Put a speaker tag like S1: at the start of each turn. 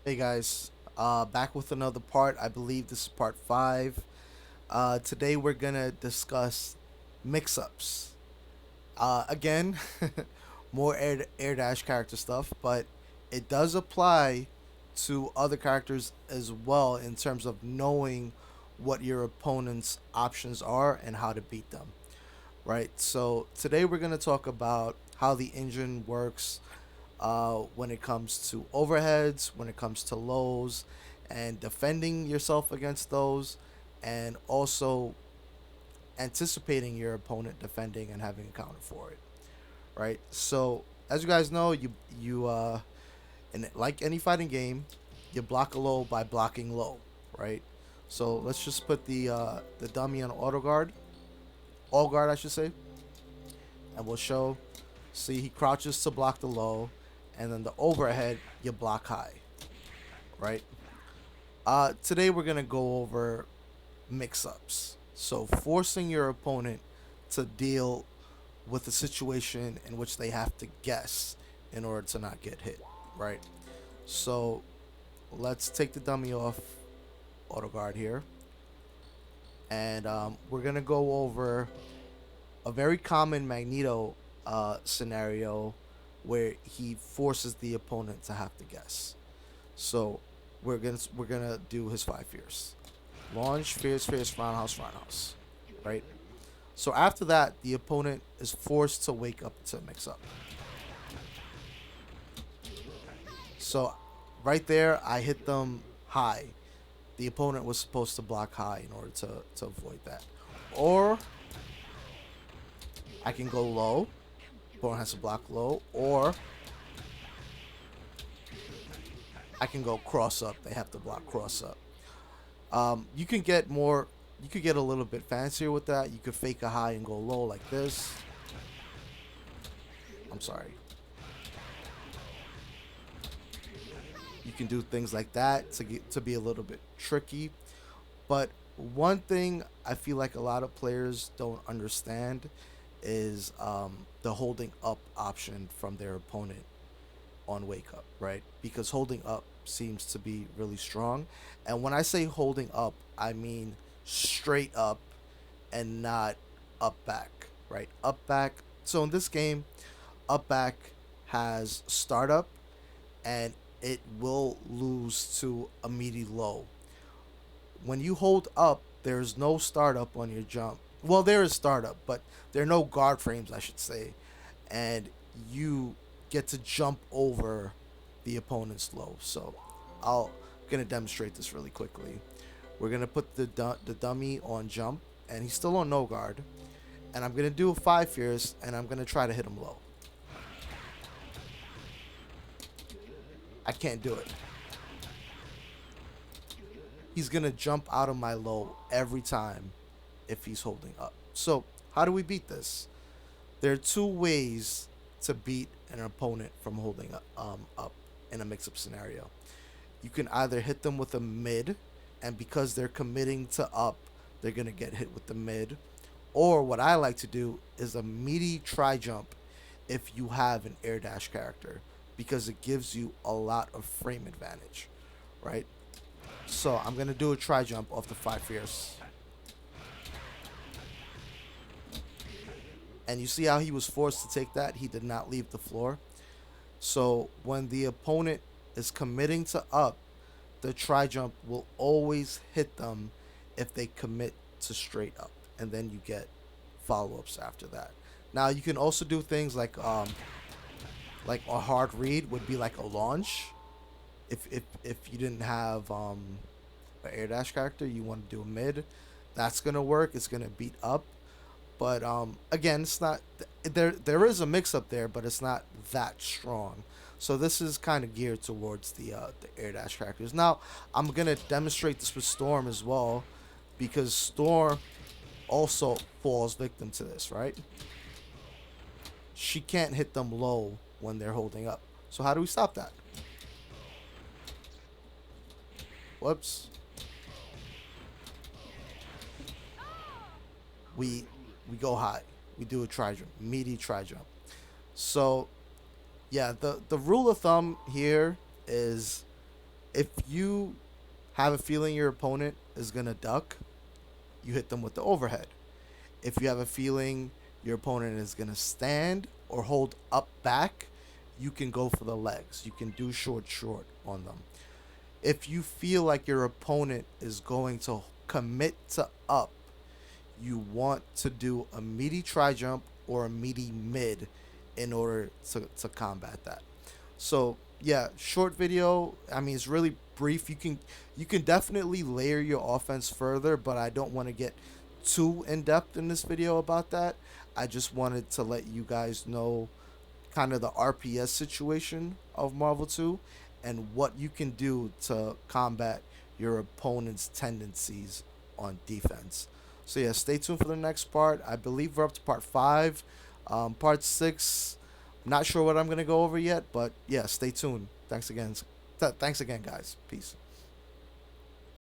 S1: Hey guys, back with another part. I believe this is part 5. Today we're gonna discuss mix-ups. Again, more air dash character stuff, but it does apply to other characters as well in terms of knowing what your opponent's options are and how to beat them. Right. So today we're gonna talk about how the engine works when it comes to overheads, when it comes to lows, and defending yourself against those, and also anticipating your opponent defending and having a counter for it. Right. So as you guys know, you in like any fighting game, you block a low by blocking low. Right. So let's just put the dummy on auto guard, all guard I should say, and we'll show. See, he crouches to block the low, and then the overhead you block high, right? Today we're gonna go over mix-ups. So forcing your opponent to deal with a situation in which they have to guess in order to not get hit, right? So let's take the dummy off auto guard here, and we're gonna go over a very common Magneto scenario where he forces the opponent to have to guess. So we're gonna do his 5 fears: launch, fears, roundhouse, right? So after that, the opponent is forced to wake up to mix up. So right there, I hit them high. The opponent was supposed to block high in order to avoid that. Or I can go low. Opponent has to block low. Or I can go cross up. They have to block cross up. You can get more. You could get a little bit fancier with that. You could fake a high and go low like this. I'm sorry. You can do things like that to be a little bit tricky. But one thing I feel like a lot of players don't understand is the holding up option from their opponent on wake up, right? Because holding up seems to be really strong. And when I say holding up, I mean straight up and not up back, right? Up back. So in this game, up back has startup and it will lose to a meaty low. When you hold up, there's no startup on your jump. Well, there is startup, but there are no guard frames, I should say. And you get to jump over the opponent's low. So I'll gonna demonstrate this really quickly. We're gonna put the dummy on jump, and he's still on no guard. And I'm gonna do a 5 fears, and I'm gonna try to hit him low. I can't do it. He's gonna jump out of my low every time if he's holding up. So how do we beat this? There are two ways to beat an opponent from holding up in a mix-up scenario. You can either hit them with a mid, and because they're committing to up, they're gonna get hit with the mid. Or what I like to do is a meaty tri jump if you have an air dash character, because it gives you a lot of frame advantage, right? So I'm gonna do a tri jump off the 5 fears. And you see how he was forced to take that? He did not leave the floor. So when the opponent is committing to up, the tri jump will always hit them if they commit to straight up, and then you get follow ups after that. Now you can also do things like a hard read would be like a launch. If you didn't have an air dash character, you want to do a mid. That's gonna work. It's gonna beat up. But again, it's not there. There is a mix up there, but it's not that strong. So this is kind of geared towards the air dash characters. Now I'm gonna demonstrate this with Storm as well, because Storm also falls victim to this. Right? She can't hit them low when they're holding up. So how do we stop that? Whoops. We we go high. We do a tri jump, meaty tri jump. So yeah, the rule of thumb here is If you have a feeling your opponent is gonna duck, you hit them with the overhead. If you have a feeling your opponent is gonna stand or hold up back, you can go for the legs. You can do short on them. If you feel like your opponent is going to commit to up, you want to do a meaty tri jump or a meaty mid in order to combat that. So yeah, short video. I mean, it's really brief. You can definitely layer your offense further, but I don't want to get too in depth in this video about that. I just wanted to let you guys know kind of the RPS situation of Marvel 2 and what you can do to combat your opponent's tendencies on defense. So yeah, stay tuned for the next part. I believe we're up to part 5. Part 6, not sure what I'm gonna go over yet, but yeah, stay tuned. Thanks again. Thanks again, guys. Peace.